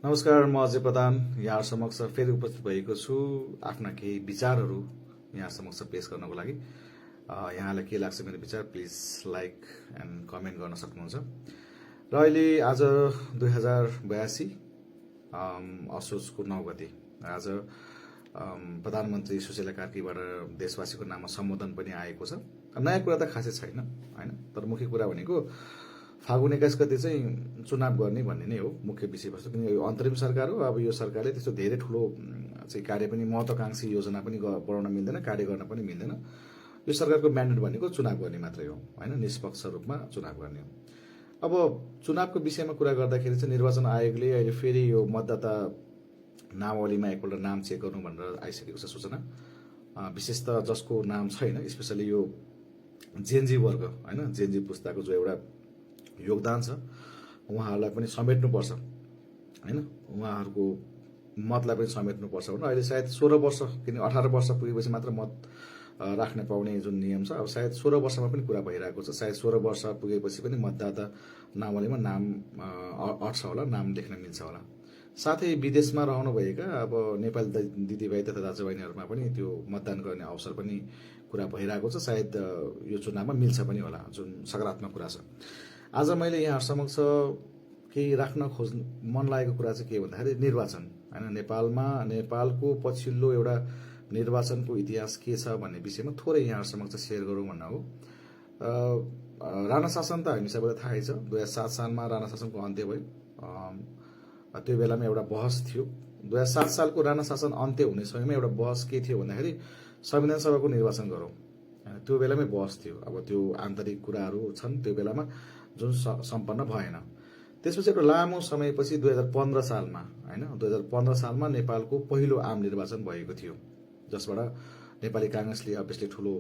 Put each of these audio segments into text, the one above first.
नमस्कार, म अजय प्रधान यहाँ समक्ष फेरि उपस्थित भएको छु आफ्ना केही विचारहरू यहाँ समक्ष पेश गर्नको लागि। यहाँलाई के लाग्छ मेरो विचार प्लिज लाइक एन्ड कमेन्ट गर्न सक्नुहुन्छ। र अहिले आज 2082 असोजको 9 गते आज प्रधानमन्त्री सुशीला कार्कीबाट देशवासीको नाममा सम्बोधन पनि आएको छ। नयाँ कुरा त खासै छैन हैन, तर मुख्य कुरा भनेको फागुन 21 गते चाहिँ चुनाव गर्ने भन्ने नै हो मुख्य विषयवस्तु। किनकि यो अन्तरिम सरकार हो। अब यो सरकारले त्यस्तो धेरै ठुलो चाहिँ कार्य पनि महत्वाकांक्षी योजना पनि बनाउन मिल्दैन, कार्य गर्न पनि मिल्दैन। यो सरकारको म्यान्डेट भनेको चुनाव गर्ने मात्रै हो हैन, निष्पक्ष रूपमा चुनाव गर्ने हो। अब चुनावको विषयमा कुरा गर्दाखेरि चाहिँ निर्वाचन आयोगले अहिले फेरि यो मतदाता नामावलीमा एकपल्ट नाम चेक गर्नु भनेर आइसकेको छ सूचना। विशेष त जसको नाम छैन, स्पेसली यो जेनजी वर्ग हैन, जेनजी पुस्ताको जो एउटा योगदान छ उहाँहरूलाई पनि समेट्नुपर्छ हैन, उहाँहरूको मतलाई पनि समेट्नुपर्छ भने अहिले सायद 16 वर्ष, किन 18 वर्ष पुगेपछि मात्र मत राख्न पाउने जुन नियम छ, अब सायद 16 वर्षमा पनि कुरा भइरहेको छ। सायद 16 वर्ष पुगेपछि पनि मतदाता नामावलीमा नाम अट्छ होला, नाम लेख्न मिल्छ होला। साथै विदेशमा रहनुभएका अब नेपाली दिदीभाइ तथा दाजुभाइहरूमा पनि त्यो मतदान गर्ने अवसर पनि कुरा भइरहेको छ। सायद यो चुनावमा मिल्छ पनि होला, जुन सकारात्मक कुरा छ। आज मैले यहाँ समक्ष केही राख्न मन लागेको कुरा चाहिँ के भन्दाखेरि निर्वाचन हैन, नेपालको पछिल्लो एउटा निर्वाचनको इतिहास के छ भन्ने विषयमा थोरै यहाँ समक्ष सेयर गरौँ भन्न हो। राणा शासन त हामी सबैलाई थाहै छ। 2007 सालमा राणा शासनको अन्त्य भयो। त्यो बेलामा एउटा बहस थियो। 2007 सालको राणा शासन अन्त्य हुने समयमा एउटा बहस के थियो भन्दाखेरि संविधान सभाको निर्वाचन गरौँ। त्यो बेलामै बहस थियो। अब त्यो आन्तरिक कुराहरू छन् त्यो बेलामा जुन सम्पन्न भएन। त्यसपछि एउटा लामो समयपछि 2015 सालमा हैन, 2015 सालमा नेपालको पहिलो आम निर्वाचन भएको थियो, जसबाट नेपाली कांग्रेसले अभियसली ठूलो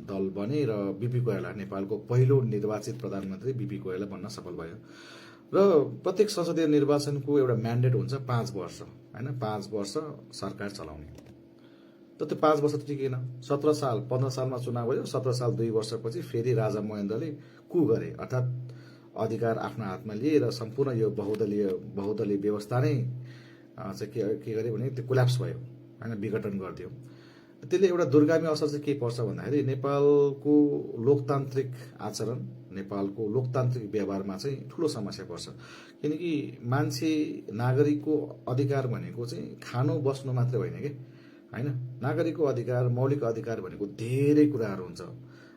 दल बने र बीपी कोइराला नेपालको पहिलो निर्वाचित प्रधानमन्त्री बीपी कोइराला बन्न सफल भयो। र प्रत्येक संसदीय निर्वाचनको एउटा म्यान्डेट हुन्छ 5 वर्ष हैन, 5 वर्ष सरकार चलाउने। त त्यो 5 वर्ष त टिकेन। 17 साल 15 सालमा चुनाव भयो। 17 साल 2 वर्षपछि फेरि राजा महेन्द्रले कु गरे, अर्थात् अधिकार आफ्नो हातमा लिए र सम्पूर्ण यो बहुदलीय व्यवस्था नै चाहिँ के गरे भने त्यो कोल्याप्स भयो हैन, विघटन गरिदियो। त्यसले एउटा दुर्गामी असर चाहिँ के पर्छ भन्दाखेरि नेपालको लोकतान्त्रिक आचरण, नेपालको लोकतान्त्रिक व्यवहारमा चाहिँ ठूलो समस्या पर्छ। किनकि मान्छे नागरिकको अधिकार भनेको चाहिँ खानु बस्नु मात्रै होइन के हैन, नागरिकको अधिकार, मौलिक अधिकार भनेको धेरै कुराहरू हुन्छ।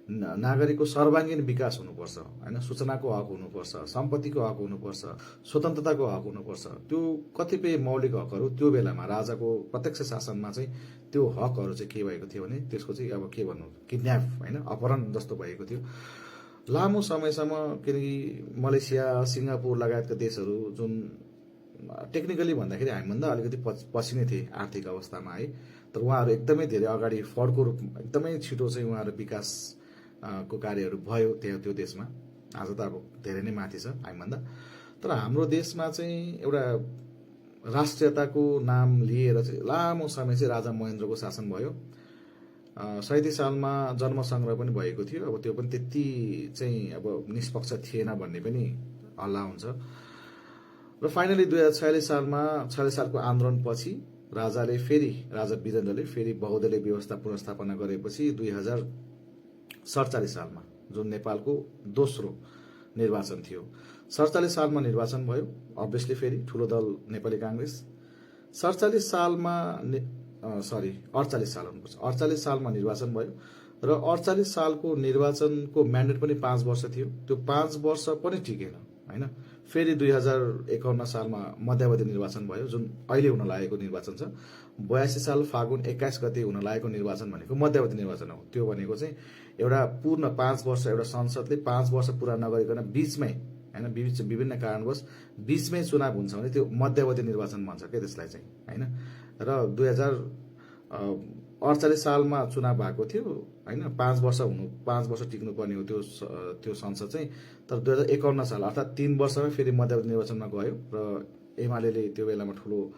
नागरिकको सर्वाङ्गीण विकास हुनुपर्छ हैन, सूचनाको हक हुनुपर्छ, सम्पत्तिको हक हुनुपर्छ, स्वतन्त्रताको हक हुनुपर्छ। त्यो कतिपय मौलिक हकहरू त्यो बेलामा राजाको प्रत्यक्ष शासनमा चाहिँ त्यो हकहरू चाहिँ के भएको थियो भने त्यसको चाहिँ अब के भन्नु, किडन्याप हैन, अपहरण जस्तो भएको थियो लामो समयसम्म। किनकि मलेसिया, सिङ्गापुर लगायतका देशहरू जुन टेक्निकली भन्दाखेरि हामीभन्दा अलिकति पछि नै थिए आर्थिक अवस्थामा है, तर उहाँहरू एकदमै धेरै अगाडि फड्को रूपमा एकदमै छिटो चाहिँ उहाँहरू विकास को कार्यहरू भयो त्यो देशमा। आज त अब धेरै नै माथि छ हामीभन्दा। तर हाम्रो देशमा चाहिँ एउटा राष्ट्रियताको नाम लिएर चाहिँ लामो समय चाहिँ राजा महेन्द्रको शासन भयो। 37 सालमा जन्म संग्रह पनि भएको थियो। अब त्यो पनि त्यति चाहिँ अब निष्पक्ष थिएन भन्ने पनि हल्ला हुन्छ। र फाइनली 2046 सालको आन्दोलनपछि राजा वीरेन्द्रले फेरि बहुदलीय व्यवस्था पुनर्स्थापना गरेपछि 2047 सालमा जुन नेपालको दोस्रो निर्वाचन थियो, 47 सालमा निर्वाचन भयो। अभियसली फेरि ठूलो दल नेपाली कांग्रेस। 48 सालमा निर्वाचन भयो र 48 सालको निर्वाचनको म्यान्डेट पनि 5 वर्ष थियो। त्यो 5 वर्ष पनि टिकेन हैन। फेरि 2051 सालमा मध्यावधि निर्वाचन भयो, जुन अहिले हुन लागेको निर्वाचन छ। 82 साल फागुन 21 गते हुन लागेको निर्वाचन भनेको मध्यावधि निर्वाचन हो। त्यो भनेको चाहिँ एउटा पूर्ण 5 वर्ष एउटा संसदले 5 वर्ष पूरा नगरिकन बीचमै हैन, विभिन्न कारणवश बीचमै चुनाव हुन्छ भने त्यो मध्यावधि निर्वाचन भन्छ के त्यसलाई चाहिँ हैन। र 2048 सालमा चुनाव भएको थियो हैन, 5 वर्ष टिक्नु पर्ने हो त्यो संसद चाहिँ। तर 2051 साल अर्थात् 3 वर्षमै फेरि मध्यावधि निर्वाचनमा गयो र एमालेले त्यो बेलामा ठूलो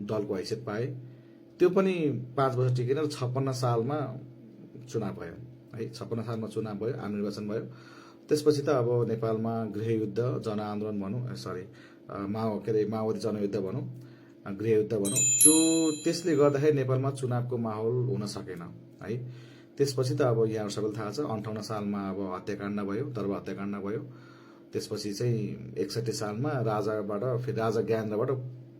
दलको हैसियत पाए। त्यो पनि 5 वर्ष टिकेन र 56 सालमा चुनाव भयो है। 56 सालमा चुनाव भयो, आम निर्वाचन भयो। त्यसपछि त अब नेपालमा गृहयुद्ध जनआन्दोलन भनौँ माओवादी जनयुद्ध भनौँ गृहयुद्ध भनौँ त्यसले गर्दाखेरि नेपालमा चुनावको माहौल हुन सकेन है। त्यसपछि त अब यहाँ सबैलाई थाहा छ 58 सालमा अब हत्याकाण्ड भयो, दरबार हत्याकाण्ड भयो। त्यसपछि चाहिँ 61 सालमा राजा ज्ञानेन्द्रबाट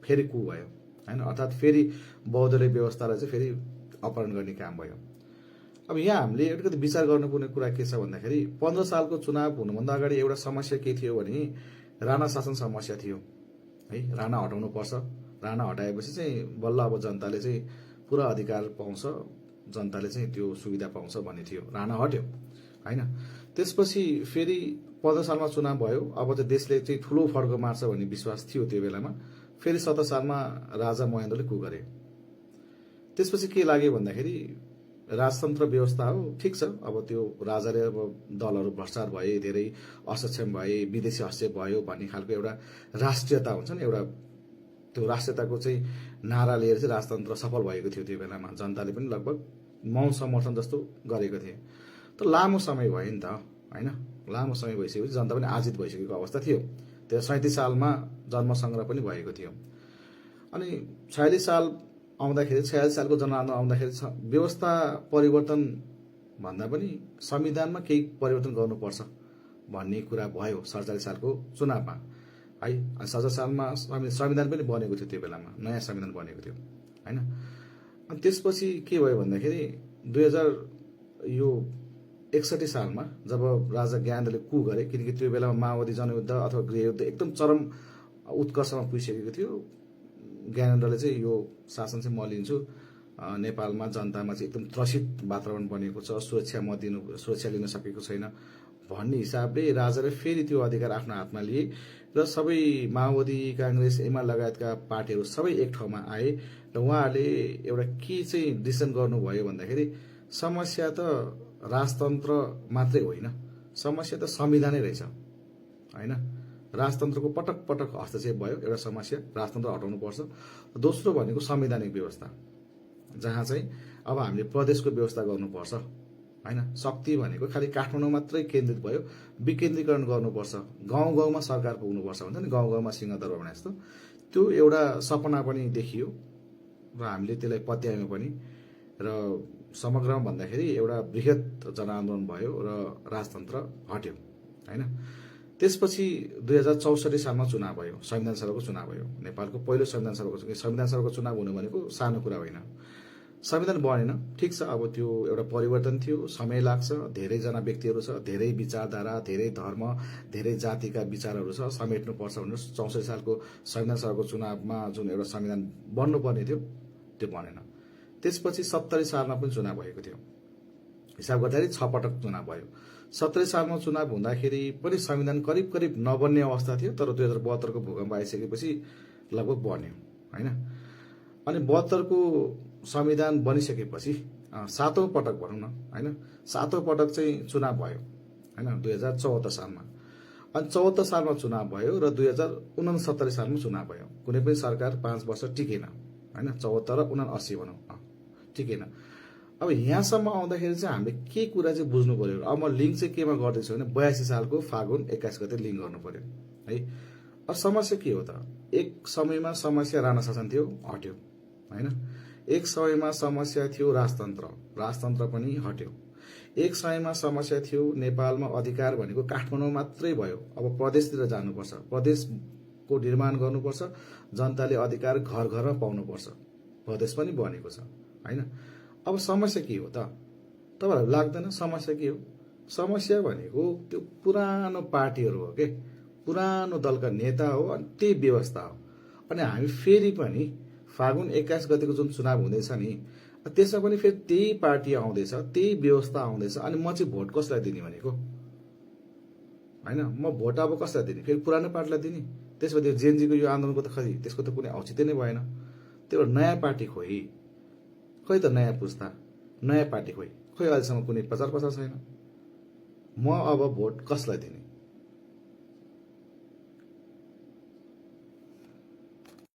फेरि कु भयो हैन, अर्थात् फेरि बौद्धले व्यवस्थालाई चाहिँ फेरि अपहरण गर्ने काम भयो। अब यहाँ हामीले अलिकति विचार गर्नुपर्ने कुरा के छ भन्दाखेरि 15 सालको चुनाव हुनुभन्दा अगाडि एउटा समस्या के थियो भने राणा शासन समस्या थियो है। राणा हटाउनु पर्छ, राणा हटाएपछि चाहिँ बल्ल अब जनताले चाहिँ पुरा अधिकार पाउँछ, जनताले चाहिँ त्यो सुविधा पाउँछ भन्ने थियो। राणा हट्यो हैन। त्यसपछि फेरि 15 सालमा चुनाव भयो। अब चाहिँ देशले चाहिँ ठुलो फड्को मार्छ भन्ने विश्वास थियो त्यो बेलामा। फेरि 17 सालमा राजा महेन्द्रले कु गरे। त्यसपछि के लाग्यो भन्दाखेरि राजतन्त्र व्यवस्था हो, ठिक छ। अब त्यो राजाले अब दलहरू भ्रष्टाचार भए, धेरै असक्षम भए, विदेशी हस्तक्षेप भयो भन्ने खालको एउटा राष्ट्रियता हुन्छ नि, एउटा त्यो राष्ट्रियताको चाहिँ नारा लिएर चाहिँ राजतन्त्र सफल भएको थियो त्यो बेलामा। जनताले पनि लगभग मौन समर्थन जस्तो गरेको थिए। त लामो समय भयो नि त हैन। लामो समय भइसकेपछि जनता पनि आजित भइसकेको अवस्था थियो। त्यो 37 सालमा जन्मसंग्रह पनि भएको थियो। अनि 46 साल आउँदाखेरि 46 सालको जनआन्दोलन आउँदाखेरि व्यवस्था परिवर्तन भन्दा पनि संविधानमा केही परिवर्तन गर्नुपर्छ भन्ने कुरा भयो 47 सालको चुनावमा है। 47 सालमा संविधान पनि बनेको थियो त्यो बेलामा, नयाँ संविधान बनेको थियो हैन। अनि त्यसपछि के भयो भन्दाखेरि 2061 सालमा जब राजा ज्ञानेन्द्रले कु गरे, किनकि त्यो बेलामा माओवादी जनयुद्ध अथवा गृहयुद्ध एकदम चरम उत्कर्षमा पुगिसकेको थियो। ज्ञानेन्द्रले चाहिँ यो शासन चाहिँ म लिन्छु, नेपालमा जनतामा चाहिँ एकदम त्रसित वातावरण बनेको छ, सुरक्षा लिन सकेको छैन भन्ने हिसाबले राजाले फेरि त्यो अधिकार आफ्नो हातमा लिए र सबै माओवादी, कांग्रेस, एमाले लगायतका पार्टीहरू सबै एक ठाउँमा आए र उहाँहरूले एउटा के चाहिँ डिसिसन गर्नुभयो भन्दाखेरि समस्या त राजतन्त्र मात्रै होइन, समस्या त संविधानै रहेछ हैन। राजतन्त्रको पटक पटक हस्तक्षेप भयो, एउटा समस्या राजतन्त्र हटाउनु पर्छ। दोस्रो भनेको संवैधानिक व्यवस्था, जहाँ चाहिँ अब हामीले प्रदेशको व्यवस्था गर्नुपर्छ हैन। शक्ति भनेको खालि काठमाडौँ मात्रै केन्द्रित भयो, विकेन्द्रीकरण गर्नुपर्छ, गाउँ गाउँमा सरकार पुग्नुपर्छ भन्छ नि, गाउँ गाउँमा सिंहदरबार भने जस्तो त्यो एउटा सपना पनि देखियो र हामीले त्यसलाई पत्यायौँ पनि। र समग्रमा भन्दाखेरि एउटा बृहत जनआन्दोलन भयो र राजतन्त्र हट्यो हैन। त्यसपछि 2064 सालमा चुनाव भयो, संविधान सभाको चुनाव भयो। नेपालको पहिलो संविधान सभाको चुनाव हुनु भनेको सानो कुरा होइन। संविधान बनेन, ठिक छ। अब त्यो एउटा परिवर्तन थियो, समय लाग्छ, धेरैजना व्यक्तिहरू छ, धेरै विचारधारा, धेरै धर्म, धेरै जातिका विचारहरू छ, समेट्नुपर्छ भनेर 64 सालको संविधान सभाको चुनावमा जुन एउटा संविधान बन्नुपर्ने थियो त्यो बनेन। त्यसपछि 70 सालमा पनि चुनाव भएको थियो। हिसाब गर्दाखेरि 6 पटक चुनाव भयो। 70 सालमा चुनाव हुँदाखेरि पनि संविधान करिब करिब नबन्ने अवस्था थियो, तर 2072 को भूकम्प आइसकेपछि लगभग बन्यो हैन। अनि 72 को संविधान बनिसकेपछि 7औं पटक भनौँ न हैन, 7औं पटक चाहिँ चुनाव भयो हैन 2074 सालमा। अनि 74 सालमा चुनाव भयो र 2069 सालमा चुनाव भयो। कुनै पनि सरकार 5 वर्ष टिकेन हैन, 74 र 79 भनौँ टिकेन। अब यहाँसम्म आउँदाखेरि चाहिँ हामीले के कुरा चाहिँ बुझ्नु पर्यो। अब म लिङ्क चाहिँ केमा गर्दैछु भने 82 सालको फागुन 21 गते लिङ्क गर्नु पर्यो है। अब समस्या के हो त? एक समयमा समस्या राणा शासन थियो, हट्यो हैन। एक समयमा समस्या थियो राजतन्त्र पनि हट्यो। एक समयमा समस्या थियो नेपालमा अधिकार भनेको काठमाडौँ मात्रै भयो, अब प्रदेशतिर जानुपर्छ, प्रदेशको निर्माण गर्नुपर्छ, जनताले अधिकार घर घरमा पाउनुपर्छ, प्रदेश पनि बनेको छ हैन। अब समस्या के हो त? तपाईहरुलाई लाग्दैन समस्या के हो? समस्या भनेको त्यो पुरानो पार्टीहरू हो के, पुरानो दलका नेता हो, अनि त्यही व्यवस्था हो। अनि हामी फेरि पनि फागुन 21 गतेको जुन चुनाव हुँदैछ नि, त्यसमा पनि फेरि त्यही पार्टी आउँदैछ, त्यही व्यवस्था आउँदैछ। अनि म चाहिँ भोट कसलाई दिने भनेको हैन? म भोट अब कसलाई दिने? फेरि पुरानो पार्टीलाई दिने? त्यसपछि जेएनजीको यो आन्दोलनको त खै त्यसको त कुनै औचित्य नै भएन। त्यो नयाँ पार्टी खोइ त नयाँ पुस्ता, नयाँ पार्टी खोइ अहिलेसम्म कुनै प्रचार छैन। म अब भोट कसलाई दिने?